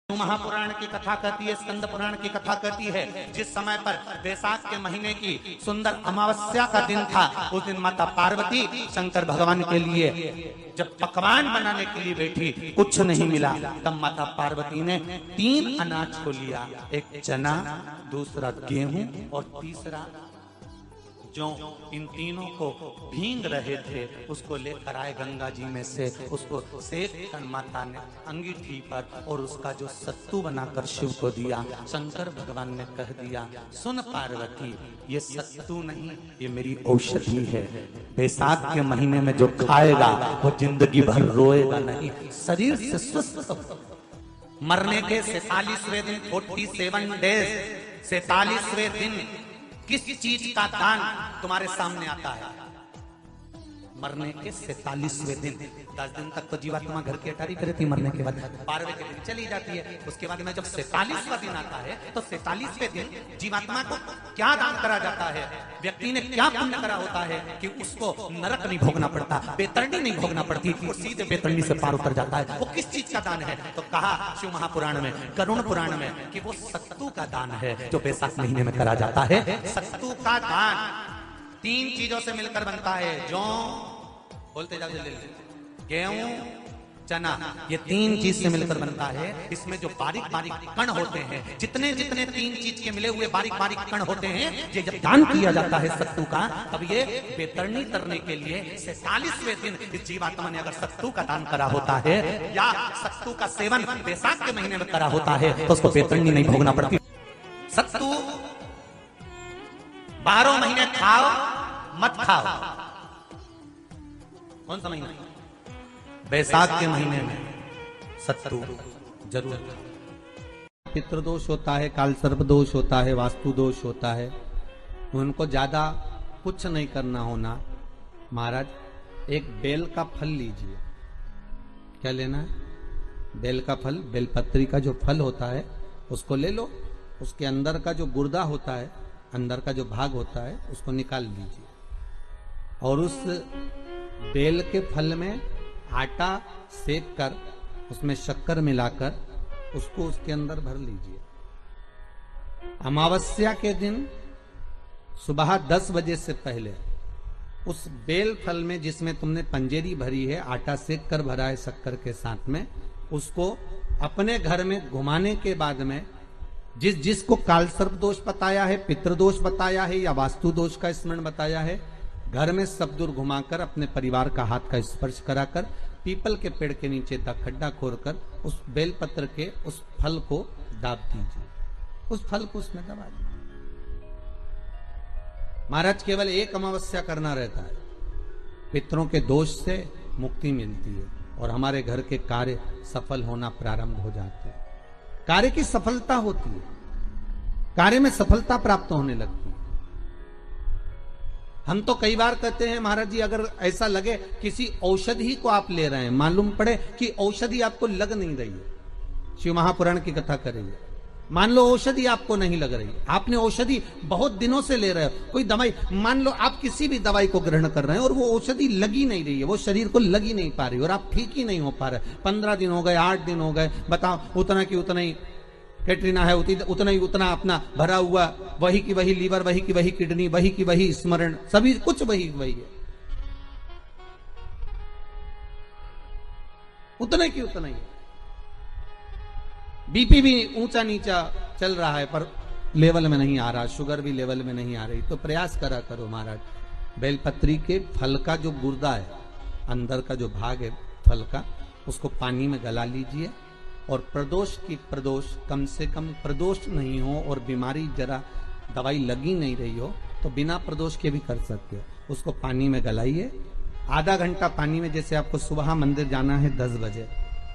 महापुराण की कथा कहती है, स्कंद पुराण की कथा कहती है, जिस समय पर वैशाख के महीने की सुंदर अमावस्या का दिन था, उस दिन माता पार्वती शंकर भगवान के लिए जब पकवान बनाने के लिए बैठी, कुछ नहीं मिला, तब माता पार्वती ने 3 अनाज को लिया, एक चना, दूसरा गेहूं और तीसरा जो इन तीनों को भींग रहे थे उसको लेकर आए गंगा जी में से, उसको सेक कर माता ने अंगीठी पर और उसका जो सत्तू बनाकर शिव को दिया। शंकर भगवान ने कह दिया, सुन पार्वती, ये सत्तू नहीं, ये मेरी औषधि है। बैसाख के महीने में जो खाएगा वो जिंदगी भर रोएगा नहीं, शरीर से स्वस्थ। मरने के 47वें दिन 47 डेज 47वें दिन किस चीज का दान तुम्हारे सामने आता है? मरने के 47वें दिन। 10 दिन तक तो जीवात्मा घर की अटारी करती थी, मरने के बाद 12वें के दिन चली जाती है। उसके बाद में जब 47वां दिन आता है तो 47वें दिन जीवात्मा को क्या दान करा जाता है? व्यक्ति ने क्या पुण्य करा होता है कि उसको नरक नहीं भोगना पड़ता, बेतरणी नहीं भोगना पड़ती, वो सीधे बेतरणी से पार उतर जाता है। वो किस चीज का दान है? तो कहा शिव महापुराण में, गरुण पुराण में, कि वो सत्तू का दान है जो बैसाख महीने में करा जाता है। सत्तू का दान 3 चीजों से मिलकर बनता है, जो बोलते जाओ, गेहूं, चना, ये 3 चीज से मिलकर बनता है। इसमें जो बारीक बारीक कण होते हैं, जितने जितने 3 चीज के मिले हुए बारीक बारीक कण होते हैं, ये जब दान किया जाता है सत्तू का, तब ये बेतरणी तरने के लिए 47वें दिन इस जीवात्मा ने अगर सत्तू का दान करा होता है या सत्तू का सेवन बैसाख के महीने में करा होता है तो उसको बेतरणी नहीं भोगना पड़ती। सत्तू 12 महीने खाओ मत खाओ। कौन सा महीना? बैसाख के महीने में सत्तू जरूर। पितृदोष होता है, काल सर्प दोष होता है, वास्तु दोष होता है, उनको ज्यादा कुछ नहीं करना होना। महाराज एक बेल का फल लीजिए। क्या लेना है? बेल का फल, बेलपत्री का जो फल होता है उसको ले लो। उसके अंदर का जो गुर्दा होता है, अंदर का जो भाग होता है, उसको निकाल लीजिए और उस बेल के फल में आटा सेक कर उसमें शक्कर मिलाकर उसको उसके अंदर भर लीजिए। अमावस्या के दिन सुबह 10 बजे से पहले उस बेल फल में, जिसमें तुमने पंजेरी भरी है, आटा सेक कर भरा है शक्कर के साथ में, उसको अपने घर में घुमाने के बाद में जिसको काल सर्प दोष बताया है, पितृदोष बताया है या वास्तु दोष का स्मरण बताया है, घर में सब दूर घुमाकर अपने परिवार का हाथ का स्पर्श कराकर पीपल के पेड़ के नीचे तक खड्डा खोदकर उस बेलपत्र के उस फल को दाब दीजिए। उस फल को उसमें दबा दीजिए। महाराज केवल एक अमावस्या करना रहता है, पितरों के दोष से मुक्ति मिलती है और हमारे घर के कार्य सफल होना प्रारंभ हो जाते हैं। कार्य की सफलता होती है, कार्य में सफलता प्राप्त होने लगती है। हम तो कई बार कहते हैं महाराज जी, अगर ऐसा लगे किसी औषधि को आप ले रहे हैं, मालूम पड़े कि औषधि आपको लग नहीं रही है, शिव महापुराण की कथा करेंगे, मान लो औषधि आपको नहीं लग रही, आपने औषधि बहुत दिनों से ले रहे हो, कोई दवाई, मान लो आप किसी भी दवाई को ग्रहण कर रहे हैं और वो औषधि लगी नहीं रही है, वो शरीर को लगी नहीं पा रही और आप ठीक ही नहीं हो पा रहे, 15 दिन हो गए, 8 दिन हो गए, बताओ, उतना की उतना ही कैटरीना है, उतना ही उतना अपना भरा हुआ, वही की वही लीवर, वही की वही किडनी, वही की वही स्मरण, सभी कुछ वही वही है, उतने की उतना ही। बीपी भी ऊंचा नीचा चल रहा है पर लेवल में नहीं आ रहा, शुगर भी लेवल में नहीं आ रही, तो प्रयास करा करो महाराज, बेलपत्री के फल का जो गुर्दा है, अंदर का जो भाग है फल का, उसको पानी में गला लीजिए और प्रदोष की प्रदोष, कम से कम प्रदोष नहीं हो और बीमारी जरा दवाई लगी नहीं रही हो तो बिना प्रदोष के भी कर सकते हो, उसको पानी में गलाइए। आधा घंटा पानी में, जैसे आपको सुबह मंदिर जाना है 10 बजे,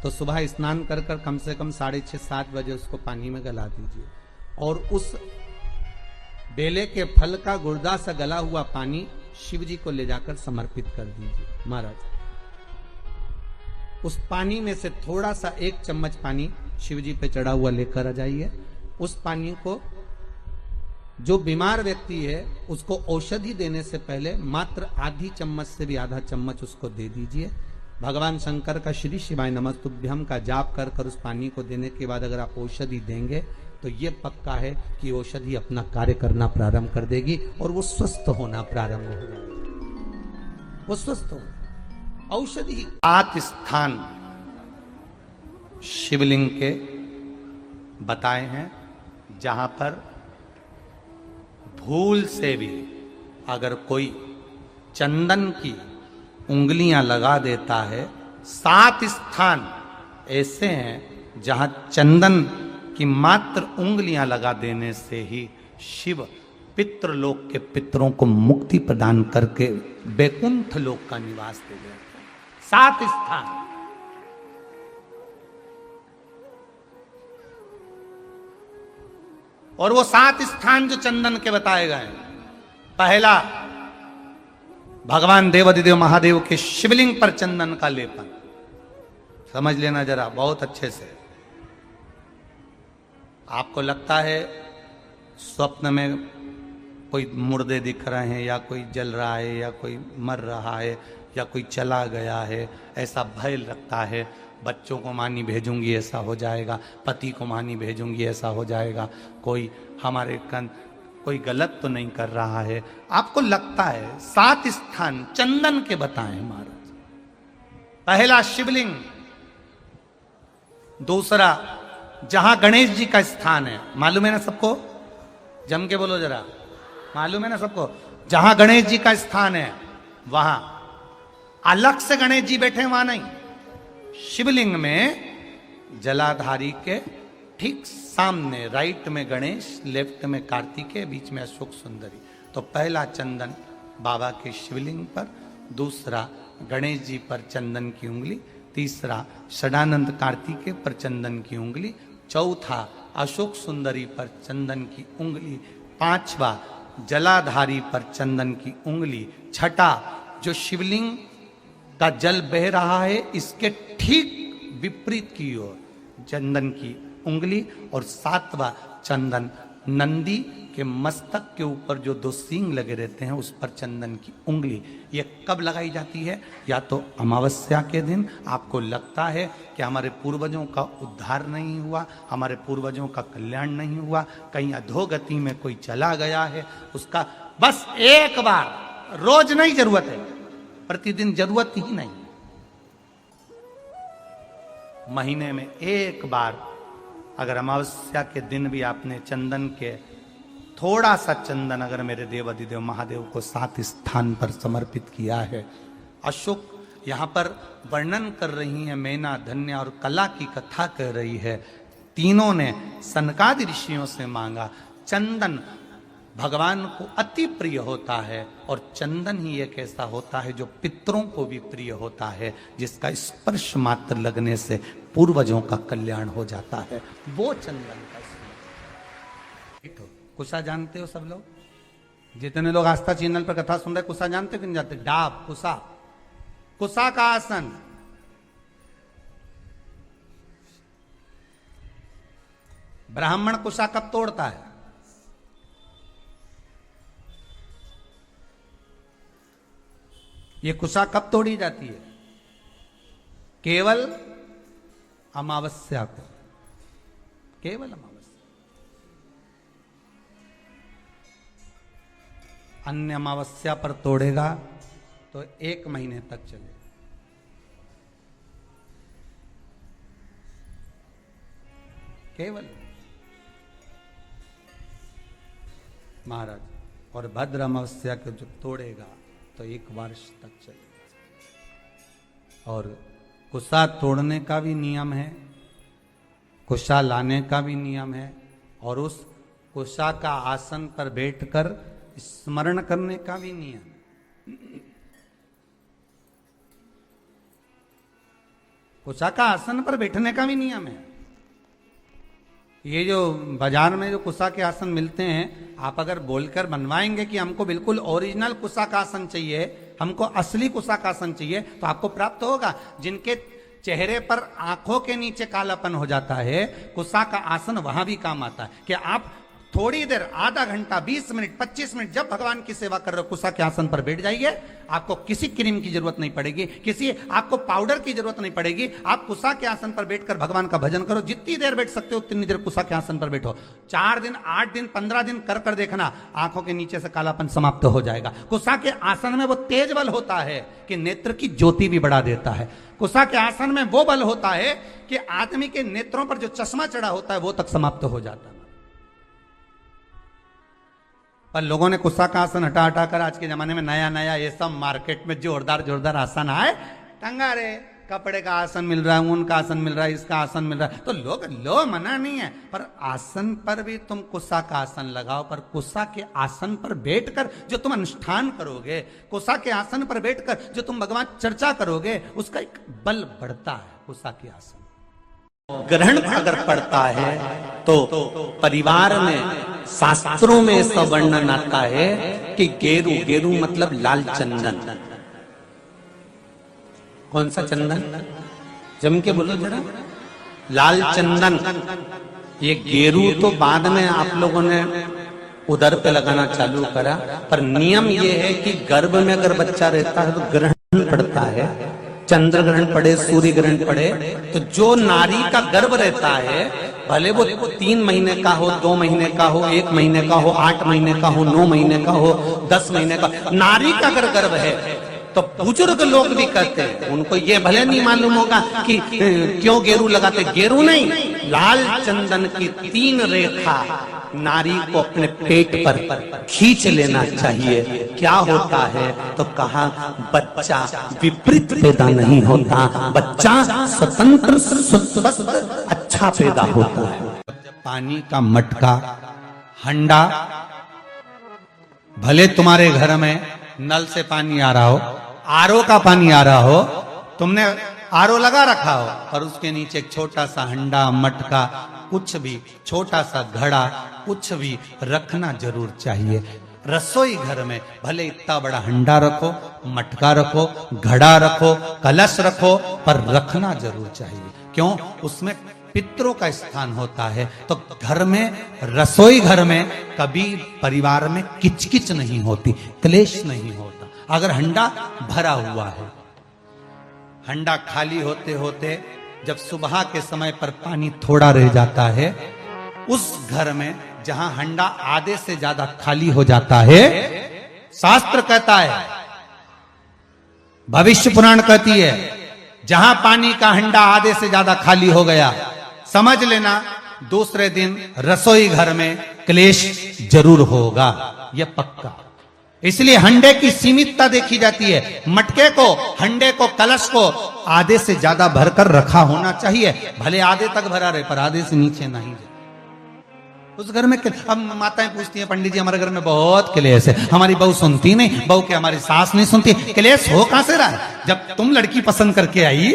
तो सुबह स्नान कर कर कम से कम 6:30-7 बजे उसको पानी में गला दीजिए और उस बेले के फल का गुर्दा से गला हुआ पानी शिव जी को ले जाकर समर्पित कर दीजिए। महाराज उस पानी में से थोड़ा सा 1 चम्मच पानी शिव जी पे चढ़ा हुआ लेकर आ जाइए। उस पानी को जो बीमार व्यक्ति है उसको औषधि देने से पहले मात्र आधी चम्मच से भी आधा चम्मच उसको दे दीजिए भगवान शंकर का श्री शिवाय नमस्तुभ्यम का जाप कर कर उस पानी को देने के बाद अगर आप औषधि देंगे तो ये पक्का है कि औषधि अपना कार्य करना प्रारंभ कर देगी और वो स्वस्थ होना प्रारंभ हो जाएगा। वो स्वस्थ हो औषधि। 7 स्थान शिवलिंग के बताए हैं जहां पर भूल से भी अगर कोई चंदन की उंगलियां लगा देता है। 7 स्थान ऐसे हैं जहां चंदन की मात्र उंगलियां लगा देने से ही शिव पितृलोक के पितरों को मुक्ति प्रदान करके बैकुंठ लोक का निवास दे देते हैं। 7 स्थान। और वो 7 स्थान जो चंदन के बताए गए, पहला भगवान देवाधिदेव महादेव के शिवलिंग पर चंदन का लेपन। समझ लेना जरा बहुत अच्छे से। आपको लगता है स्वप्न में कोई मुर्दे दिख रहे हैं या कोई जल रहा है या कोई मर रहा है या कोई चला गया है, ऐसा भय लगता है। बच्चों को मानी भेजूंगी ऐसा हो जाएगा, पति को मानी भेजूंगी ऐसा हो जाएगा, कोई हमारे कोई गलत तो नहीं कर रहा है, आपको लगता है। 7 स्थान चंदन के बताएं महाराज। पहला शिवलिंग, दूसरा जहां गणेश जी का स्थान है, मालूम है ना सबको, जम के बोलो जरा, मालूम है ना सबको, जहां गणेश जी का स्थान है वहां अलग से गणेश जी बैठे, वहां नहीं। शिवलिंग में जलाधारी के ठीक सामने राइट में गणेश, लेफ्ट में कार्तिकेय, बीच में अशोक सुंदरी। तो पहला चंदन बाबा के शिवलिंग पर, दूसरा गणेश जी पर चंदन की उंगली, तीसरा षडानंद कार्तिकेय पर चंदन की उंगली, चौथा अशोक सुंदरी पर चंदन की उंगली, पांचवा जलाधारी पर चंदन की उंगली, छठा जो शिवलिंग का जल बह रहा है इसके ठीक विपरीत की ओर चंदन की उंगली, और 7वां चंदन नंदी के मस्तक के ऊपर जो 2 सींग लगे रहते हैं उस पर चंदन की उंगली। ये कब लगाई जाती है? या तो अमावस्या के दिन। आपको लगता है कि हमारे पूर्वजों का उद्धार नहीं हुआ, हमारे पूर्वजों का कल्याण नहीं हुआ, कहीं अधोगति में कोई चला गया है, उसका बस एक बार, रोज नहीं जरूरत है, प्रतिदिन जरूरत ही नहीं, महीने में एक बार अगर अमावस्या के दिन भी आपने चंदन के थोड़ा सा चंदन अगर मेरे देवाधिदेव महादेव को 7 स्थान पर समर्पित किया है। अशोक यहाँ पर वर्णन कर रही है, मैना, धन्य और कला की कथा कह रही है। तीनों ने सनकादि ऋषियों से मांगा। चंदन भगवान को अति प्रिय होता है और चंदन ही एक ऐसा होता है जो पितरों को भी प्रिय होता है, जिसका स्पर्श मात्र लगने से पूर्वजों का कल्याण हो जाता है। वो चंदन का कुसा जानते हो सब लोग? जितने लोग आस्था चैनल पर कथा सुन रहे, कुसा जानते हो कि नहीं जानते? डाब, कुसा, कुसा का आसन। ब्राह्मण कुसा कब तोड़ता है? ये कुसा कब तोड़ी जाती है? केवल अमावस्या को, केवल अमावस्या। अन्य अमावस्या पर तोड़ेगा तो 1 महीने तक चलेगा। केवल महाराज, और भद्र अमावस्या को जो तोड़ेगा तो 1 वर्ष तक चलेगा। और कुसा तोड़ने का भी नियम है, कुसा लाने का भी नियम है, और उस कुसा का आसन पर बैठकर स्मरण करने का भी नियम है। कुसा का आसन पर बैठने का भी नियम है। ये जो बाजार में जो कुसा के आसन मिलते हैं, आप अगर बोलकर बनवाएंगे कि हमको बिल्कुल ओरिजिनल कुसा का आसन चाहिए, हमको असली कुसा का आसन चाहिए, तो आपको प्राप्त होगा। जिनके चेहरे पर आंखों के नीचे कालापन हो जाता है, कुसा का आसन वहां भी काम आता है। कि आप थोड़ी देर, आधा घंटा, 20 मिनट, 25 मिनट जब भगवान की सेवा कर रहे हो कुसा के आसन पर बैठ जाइए। आपको किसी क्रीम की जरूरत नहीं पड़ेगी, किसी आपको पाउडर की जरूरत नहीं पड़ेगी। आप कुसा के आसन पर बैठकर भगवान का भजन करो। जितनी देर बैठ सकते हो उतनी देर कुसा के आसन पर बैठो। 4 दिन, 8 दिन, 15 दिन कर कर देखना, आंखों के नीचे से कालापन समाप्त हो जाएगा। कुसा के आसन में वो तेज बल होता है कि नेत्र की ज्योति भी बढ़ा देता है। कुसा के आसन में वो बल होता है कि आदमी के नेत्रों पर जो चश्मा चढ़ा होता है वो तक समाप्त हो जाता है। पर लोगों ने कुसा का आसन हटा हटा कर आज के जमाने में नया नया ये सब मार्केट में जोरदार जोरदार आसन आए, टंगा रे, कपड़े का आसन मिल रहा है, ऊन का आसन मिल रहा है, इसका आसन मिल रहा है, तो लोग लो मना नहीं है, पर आसन पर भी तुम कुसा का आसन लगाओ। पर कुसा के आसन पर बैठकर जो तुम अनुष्ठान करोगे, कुसा के आसन पर बैठकर जो तुम भगवान चर्चा करोगे, उसका एक बल बढ़ता है। कुसा के आसन ग्रहण अगर पड़ता है तो परिवार में, शास्त्रों में इसका वर्णन आता है कि गेरू, गेरू मतलब लाल चंदन। कौन सा चंदन? जम के बोलो जरा। लाल चंदन। ये गेरू तो बाद में आप लोगों ने उधर पे लगाना चालू करा, पर नियम ये है कि गर्भ में अगर बच्चा रहता है तो ग्रहण पड़ता है। चंद्र ग्रहण पड़े, सूर्य ग्रहण पड़े, तो जो नारी का गर्भ रहता है, भले वो 3 महीने का हो, 2 महीने का हो, 1 महीने का हो, 8 महीने का हो, 9 महीने का हो, 10 महीने का, नारी का अगर गर्भ है तो बुजुर्ग लोग भी कहते हैं, उनको ये भले नहीं मालूम होगा कि क्यों गेरू लगाते। गेरू नहीं, लाल चंदन की 3 रेखा नारी को अपने पेट पर खींच लेना चाहिए। क्या होता है तो कहा, बच्चा विपरीत पैदा नहीं होता, बच्चा स्वतंत्र स्वस्थ अच्छा पैदा होता है। पानी का मटका, हंडा, भले तुम्हारे घर में नल से पानी आ रहा हो, आरओ का पानी आ रहा हो, तुमने आरओ लगा रखा हो, और उसके नीचे एक छोटा सा हंडा, मटका, कुछ भी, छोटा सा घड़ा, कुछ भी रखना जरूर चाहिए। रसोई घर में भले इतना बड़ा हंडा रखो, मटका रखो, घड़ा रखो, कलश रखो, पर रखना जरूर चाहिए। क्यों? उसमें पितरों का स्थान होता है। तो घर में, रसोई घर में कभी परिवार में किचकिच नहीं होती, क्लेश नहीं होता। अगर हंडा भरा हुआ है, हंडा खाली होते होते जब सुबह के समय पर पानी थोड़ा रह जाता है, उस घर में जहां हंडा आधे से ज्यादा खाली हो जाता है, शास्त्र कहता है, भविष्य पुराण कहती है, जहां पानी का हंडा आधे से ज्यादा खाली हो गया, समझ लेना दूसरे दिन रसोई घर में क्लेश जरूर होगा, यह पक्का। इसलिए हंडे की सीमितता देखी जाती है। मटके को, हंडे को, कलश को आधे से ज्यादा भरकर रखा होना चाहिए। भले आधे तक भरा रहे, पर आधे से नीचे नहीं जाए। उस घर में अब माताएं पूछती हैं, पंडित जी हमारे घर में बहुत क्लेश है, हमारी बहू सुनती नहीं, बहू के हमारी सास नहीं सुनती। क्लेश हो कहां से रहा है? जब तुम लड़की पसंद करके आई,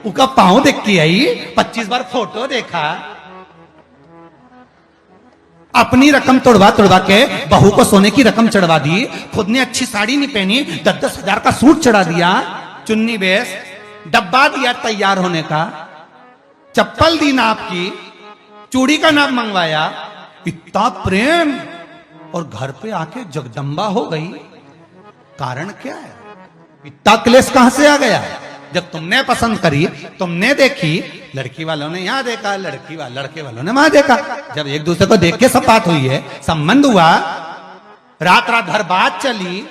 उसका पांव देख के आई, 25 बार फोटो देखा, अपनी रकम तोड़वा तोड़वा के बहू को सोने की रकम चढ़वा दी, खुद ने अच्छी साड़ी नहीं पहनी, 10-10 हजार का सूट चढ़ा दिया, चुन्नी बेस, डब्बा दिया तैयार होने का, चप्पल दी नाप की, चूड़ी का नाप मंगवाया, इतना प्रेम, और घर पे आके जगदम्बा हो गई। कारण क्या है? इतना क्लेश कहां से आ गया? जब तुमने पसंद करी, तुमने देखी, लड़की वालों ने यहां देखा, लड़के वालों ने वहां देखा, जब एक दूसरे को देख के सब बात हुई है, संबंध हुआ, रात रात भर बात चली,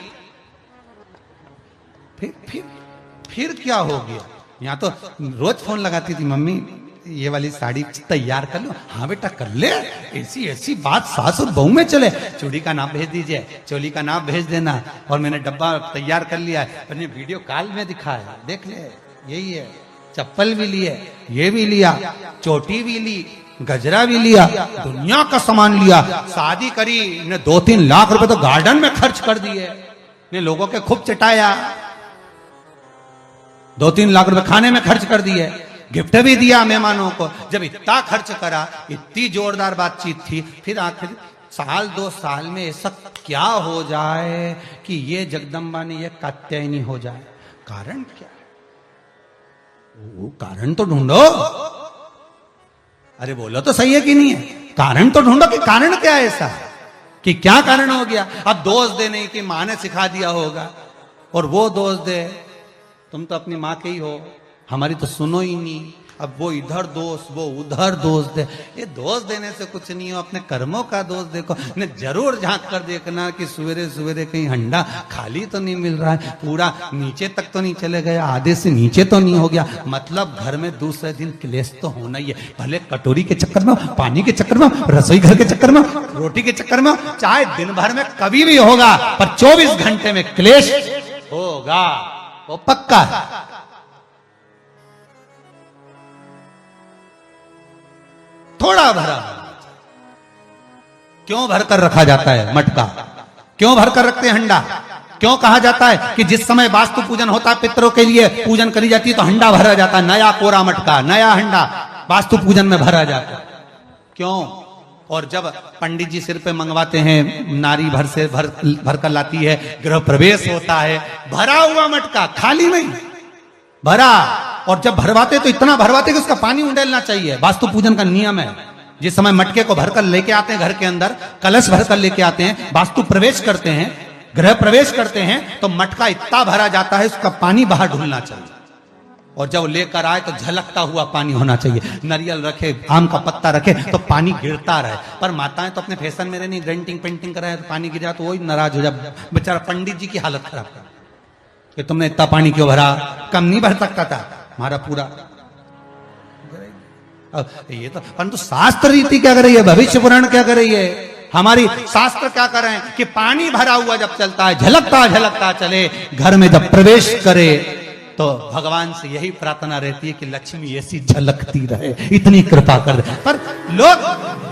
फिर क्या हो गया? यहां तो रोज फोन लगाती थी, मम्मी ये वाली साड़ी तैयार कर लो। हाँ बेटा कर ले, ऐसी ऐसी बात सास और बहू में चले। चूड़ी का नाप भेज दीजिए, चोली का नाप भेज देना, और मैंने डब्बा तैयार कर लिया है, मैंने वीडियो कॉल में दिखाया, देख ले, यही है। चप्पल भी लिए, ये भी लिया, चोटी भी ली, गजरा भी लिया, दुनिया का सामान लिया, शादी करी ने 2-3 लाख रुपए तो गार्डन में खर्च कर दिए, ने लोगों के खूब चटाया, 2-3 लाख रुपए खाने में खर्च कर दिए, गिफ्ट भी दिया मेहमानों को। जब इतना खर्च करा, इतनी जोरदार बातचीत थी, फिर आखिर 1-2 साल में ऐसा क्या हो जाए कि ये जगदम्बा ने ये कात्यायनी हो जाए? कारण क्या? वो कारण तो ढूंढो। अरे बोलो तो सही है कि नहीं है? कारण तो ढूंढो कि कारण क्या है ऐसा, कि क्या कारण हो गया। अब दोष दे नहीं कि माँ ने सिखा दिया होगा, और वो दोष दे तुम तो अपनी माँ के ही हो, हमारी तो सुनो ही नहीं। अब वो इधर दोष, वो उधर दोष दे। ये दोष देने से कुछ नहीं हो, अपने कर्मों का दोष देखो। ने जरूर झांक कर देखना कि सवेरे सवेरे कहीं हंडा खाली तो नहीं मिल रहा है, पूरा नीचे तक तो नहीं चले गया, आधे से नीचे तो नहीं हो गया। मतलब घर में दूसरे दिन क्लेश तो होना ही है, भले कटोरी के चक्कर में, पानी के चक्कर में, रसोई घर के चक्कर में, रोटी के चक्कर में, चाहे दिन भर में कभी भी होगा, पर 24 घंटे में क्लेश होगा, वो पक्का है। थोड़ा भरा, क्यों भरकर रखा जाता है मटका, क्यों भरकर रखते हैं हंडा, क्यों कहा जाता है कि जिस समय वास्तु पूजन होता है, पितरों के लिए पूजन करी जाती है, तो हंडा भरा जाता है, नया कोरा मटका, नया हंडा वास्तु पूजन में भरा जाता है। क्यों? और जब पंडित जी सिर पे मंगवाते हैं, नारी भर कर लाती है, गृह प्रवेश होता है, भरा हुआ मटका, खाली नहीं, भरा। और जब भरवाते तो इतना भरवाते कि उसका पानी उंडेलना चाहिए, वास्तु पूजन का नियम है। जिस समय मटके को भरकर लेके आते हैं घर के अंदर, कलश भरकर लेके आते हैं, वास्तु प्रवेश करते हैं, गृह प्रवेश करते हैं, तो मटका इतना भरा जाता है, उसका पानी बाहर ढुलना चाहिए। और जब लेकर आए तो झलकता हुआ पानी होना चाहिए। नारियल रखे, आम का पत्ता रखे तो पानी गिरता रहे। पर माताएं तो अपने फैशन में नहीं, ग्रेंटिंग पेंटिंग कराए तो पानी गिर जाए तो वही नाराज हो जाए, बेचारा पंडित जी की हालत खराब कर कि तुमने इतना पानी क्यों भरा, कम नहीं भर सकता था हमारा पूरा। ये तो परंतु शास्त्र रीति क्या कर रही है, भविष्य पुराण क्या कर रही है, हमारी शास्त्र क्या कर रहे हैं कि पानी भरा हुआ जब चलता है, झलकता झलकता चले, घर में जब प्रवेश करे तो भगवान से यही प्रार्थना रहती है कि लक्ष्मी ऐसी झलकती रहे, इतनी कृपा कर दे। पर लोग,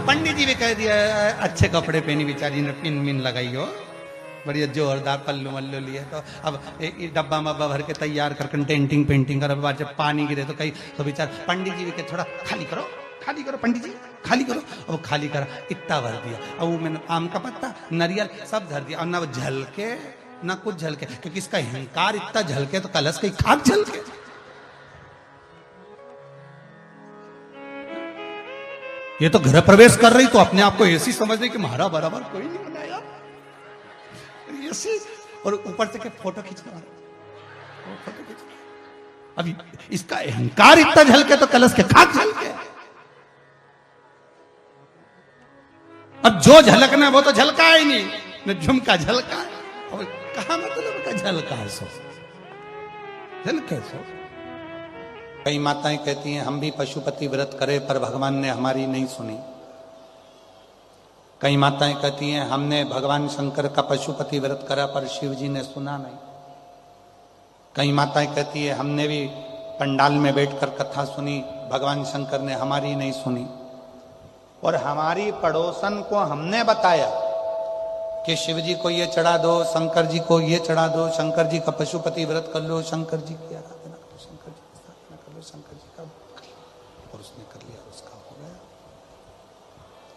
पंडित जी भी कह दिया अच्छे कपड़े पहनी बेचारी ने, पिन मिन लगाई हो, बढ़िया जोरदार पल्लू मल्लू लिए, तो अब एक डब्बा मब्बा भर के तैयार कर डेंटिंग पेंटिंग कर, अब जब पानी गिरे तो कहीं तो बेचार पंडित जी भी कहे थोड़ा खाली करो पंडित जी खाली करो। अब खाली करा, इतना भर दिया, अब वो मैंने आम का पत्ता, नारियल सब धर दिया, और ना वो झलके ना कुछ झलके, क्योंकि इसका अहंकार इतना झलके तो कलश की खाक झलके। ये तो गृह प्रवेश कर रही तो अपने आप को ऐसी समझ रही कि महारा बराबर कोई नहीं बनाया, ऐसी, और ऊपर से के फोटो खींचना, अभी इसका अहंकार इतना झलके तो कलश के खाक झलके। अब जो झलकना वो तो झलका ही नहीं, न झुमका झलका है, और कहा मतलब का झलका है, सो झलके सो। कई माताएं कहती हैं हम भी पशुपति व्रत करें पर भगवान ने हमारी नहीं सुनी। कई माताएं कहती हैं हमने भगवान शंकर का पशुपति व्रत करा पर शिव जी ने सुना नहीं। कई माताएं कहती है हमने भी पंडाल में बैठकर कथा सुनी, भगवान शंकर ने हमारी नहीं सुनी। और हमारी पड़ोसन को हमने बताया कि शिव जी को ये चढ़ा दो, शंकर जी को ये चढ़ा दो, शंकर जी का पशुपति व्रत कर लो, शंकर जी की आराधना करो, शंकर जी की आराधना कर लो, शंकर जी का, और उसने कर लिया, उसका हो गया,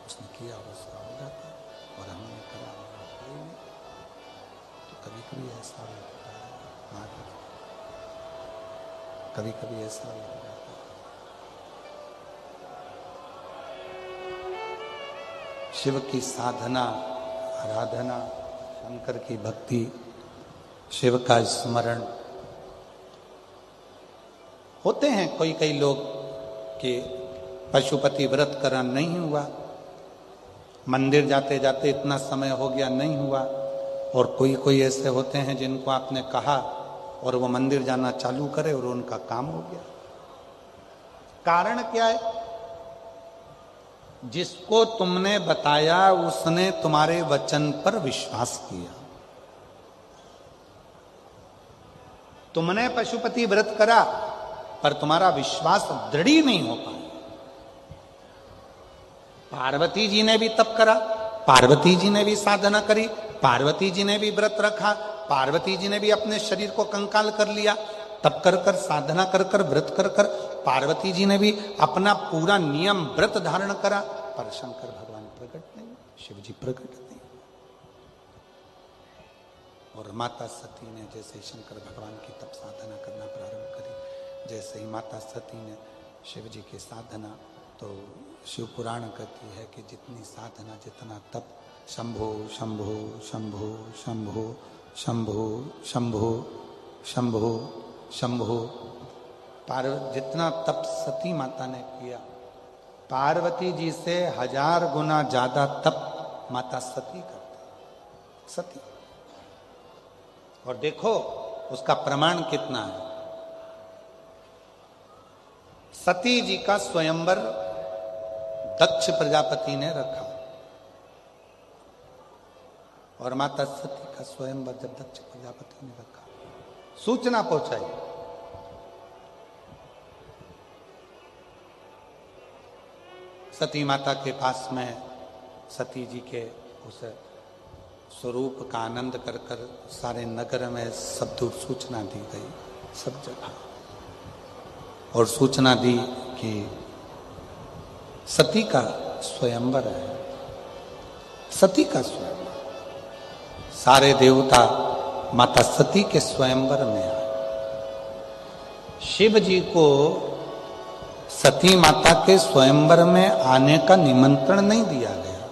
उसने किया उसका हो जाता, और हमने करा नहीं। तो कभी कभी ऐसा लगता है, कभी कभी ऐसा लगता है शिव की साधना, आराधना, शंकर की भक्ति, शिव का स्मरण होते हैं। कई लोग कि पशुपति व्रत करा नहीं हुआ, मंदिर जाते जाते इतना समय हो गया नहीं हुआ, और कोई ऐसे होते हैं जिनको आपने कहा और वो मंदिर जाना चालू करे और उनका काम हो गया। कारण क्या है? जिसको तुमने बताया उसने तुम्हारे वचन पर विश्वास किया। तुमने पशुपति व्रत करा पर तुम्हारा विश्वास दृढ़ नहीं हो पाया। पार्वती जी ने भी तप करा, पार्वती जी ने भी साधना करी, पार्वती जी ने भी व्रत रखा, पार्वती जी ने भी अपने शरीर को कंकाल कर लिया, तप कर कर, साधना कर कर, व्रत कर कर, पार्वती जी ने भी अपना पूरा नियम व्रत धारण करा, पर शंकर भगवान प्रकट नहीं, शिव जी प्रकट नहीं। और माता सती ने जैसे शंकर भगवान की तप साधना करना प्रारंभ करी, जैसे ही माता सती ने शिव जी की साधना, तो शिव पुराण कहती है कि जितनी साधना, जितना तप, शंभो शंभो शंभो शंभो शंभो शंभो शंभो शंभो, जितना तप सती माता ने किया, पार्वती जी से 1000 गुना ज्यादा तप माता सती करती, सती। और देखो उसका प्रमाण कितना है। सती जी का स्वयंवर दक्ष प्रजापति ने रखा, और माता सती का स्वयंवर जब दक्ष प्रजापति ने रखा, सूचना पहुंचाई, सती माता के पास में सती जी के उस स्वरूप का आनंद कर कर सारे नगर में सब दूर सूचना दी गई, सब जगह, और सूचना दी कि सती का स्वयंवर है, सती का स्वयंवर। सारे देवता माता सती के स्वयंवर में आए। शिव जी को सती माता के स्वयंवर में आने का निमंत्रण नहीं दिया गया।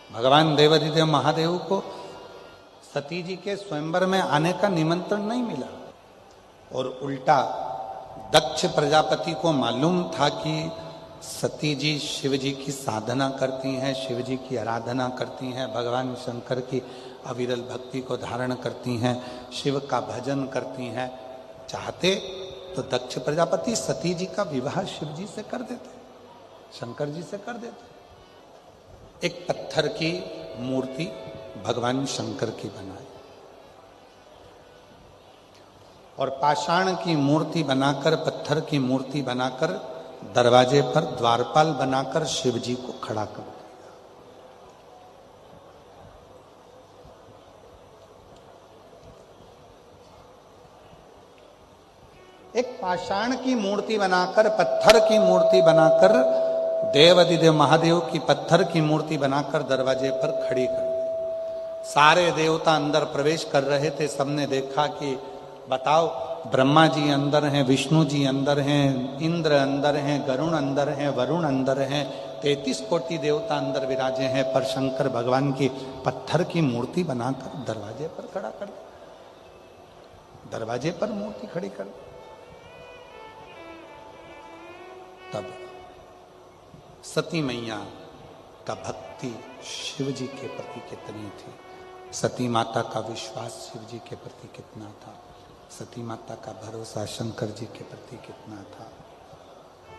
भगवान देवाधिदेव महादेव को सती जी के स्वयंवर में आने का निमंत्रण नहीं मिला, और उल्टा दक्ष प्रजापति को मालूम था कि सती जी शिव जी की साधना करती हैं, शिव जी की आराधना करती हैं, भगवान शंकर की अविरल भक्ति को धारण करती हैं, शिव का भजन करती हैं। चाहते तो दक्ष प्रजापति सती जी का विवाह शिव जी से कर देते, शंकर जी से कर देते। एक पत्थर की मूर्ति भगवान शंकर की बनाई, और पाषाण की मूर्ति बनाकर, पत्थर की मूर्ति बनाकर दरवाजे पर द्वारपाल बनाकर शिव जी को खड़ा कर दिया। एक पाषाण की मूर्ति बनाकर, पत्थर की मूर्ति बनाकर, देवाधिदेव महादेव की पत्थर की मूर्ति बनाकर दरवाजे पर खड़ी कर दी। सारे देवता अंदर प्रवेश कर रहे थे, सबने देखा कि बताओ, ब्रह्मा जी अंदर हैं, विष्णु जी अंदर हैं, इंद्र अंदर हैं, गरुण अंदर हैं, वरुण अंदर हैं, 33 कोटि देवता अंदर विराजे हैं, पर शंकर भगवान की पत्थर की मूर्ति बनाकर दरवाजे पर खड़ा कर, दरवाजे पर मूर्ति खड़ी कर। तब सती मैया का भक्ति शिव जी के प्रति कितनी थी, सती माता का विश्वास शिव जी के प्रति कितना था, सती माता का भरोसा शंकर जी के प्रति कितना था।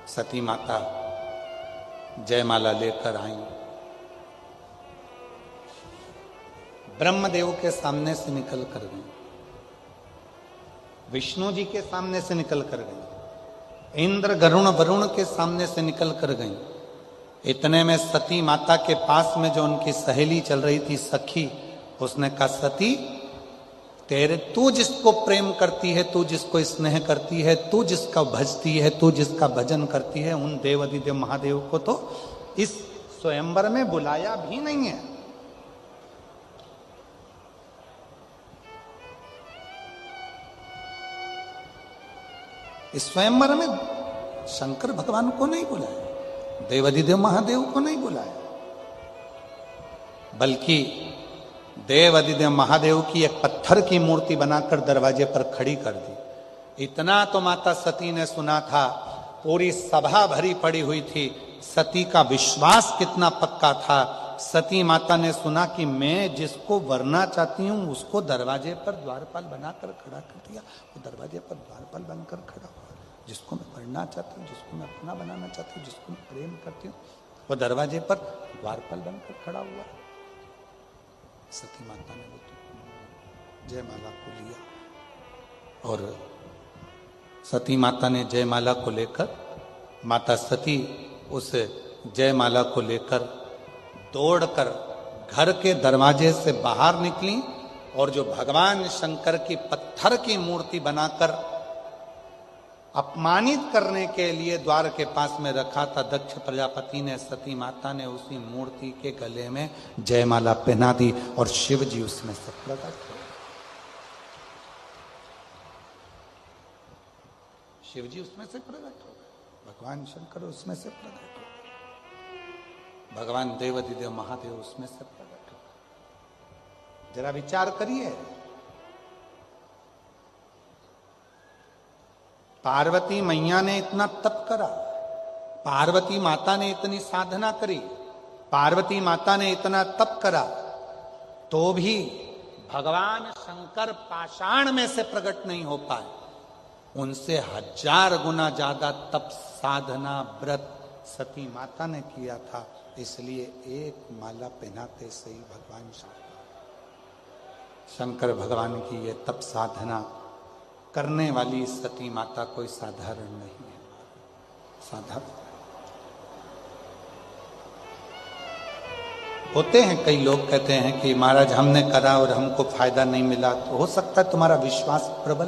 सती माता जयमाला लेकर आई, ब्रह्मदेव के सामने से निकल कर गई, विष्णु जी के सामने से निकल कर गई, इंद्र गरुण वरुण के सामने से निकल कर गई। इतने में सती माता के पास में जो उनकी सहेली चल रही थी, सखी, उसने कहा, सती, तू जिसको प्रेम करती है, तू जिसको स्नेह करती है, तू जिसका भजती है, तू जिसका भजन करती है, उन देवाधिदेव महादेव को तो इस स्वयंवर में बुलाया भी नहीं है। इस स्वयंवर में शंकर भगवान को नहीं बुलाया, देवाधिदेव महादेव को नहीं बुलाया, बल्कि देवाधिदेव महादेव की एक पत्थर की मूर्ति बनाकर दरवाजे पर खड़ी कर दी। इतना तो माता सती ने सुना था, पूरी सभा भरी पड़ी हुई थी, सती का विश्वास कितना पक्का था। सती माता ने सुना कि मैं जिसको वरना चाहती हूं उसको दरवाजे पर द्वारपाल बनाकर खड़ा कर दिया, वो दरवाजे पर द्वारपाल बनकर खड़ा हुआ। जिसको मैं वरना चाहती हूँ, जिसको मैं अपना बनाना चाहती हूँ, जिसको मैं प्रेम करती हूँ, वो दरवाजे पर द्वारपाल बनकर खड़ा हुआ। सती माता ने वो जयमाला को लिया, और सती माता ने जयमाला को लेकर, माता सती उस जयमाला को लेकर दौड़कर घर के दरवाजे से बाहर निकली, और जो भगवान शंकर की पत्थर की मूर्ति बनाकर अपमानित करने के लिए द्वार के पास में रखा था दक्ष प्रजापति ने, सती माता ने उसी मूर्ति के गले में जयमाला पहना दी, और शिव जी उसमें से प्रकट हुए। शिव जी उसमें से प्रकट हो गए। भगवान शंकर उसमें से प्रकट हो, भगवान देवाधिदेव महादेव उसमें से प्रकट हो। जरा विचार करिए, पार्वती मैया ने इतना तप करा, पार्वती माता ने इतनी साधना करी, पार्वती माता ने इतना तप करा, तो भी भगवान शंकर पाषाण में से प्रकट नहीं हो पाए। उनसे 1000 गुना ज्यादा तप, साधना, व्रत सती माता ने किया था। इसलिए एक माला पहनाते से ही भगवान शंकर भगवान की ये तप साधना करने वाली सती माता कोई साधारण नहीं है, साधारण। होते हैं कई लोग कहते हैं कि महाराज हमने करा और हमको फायदा नहीं मिला, तो हो सकता है तुम्हारा विश्वास प्रबल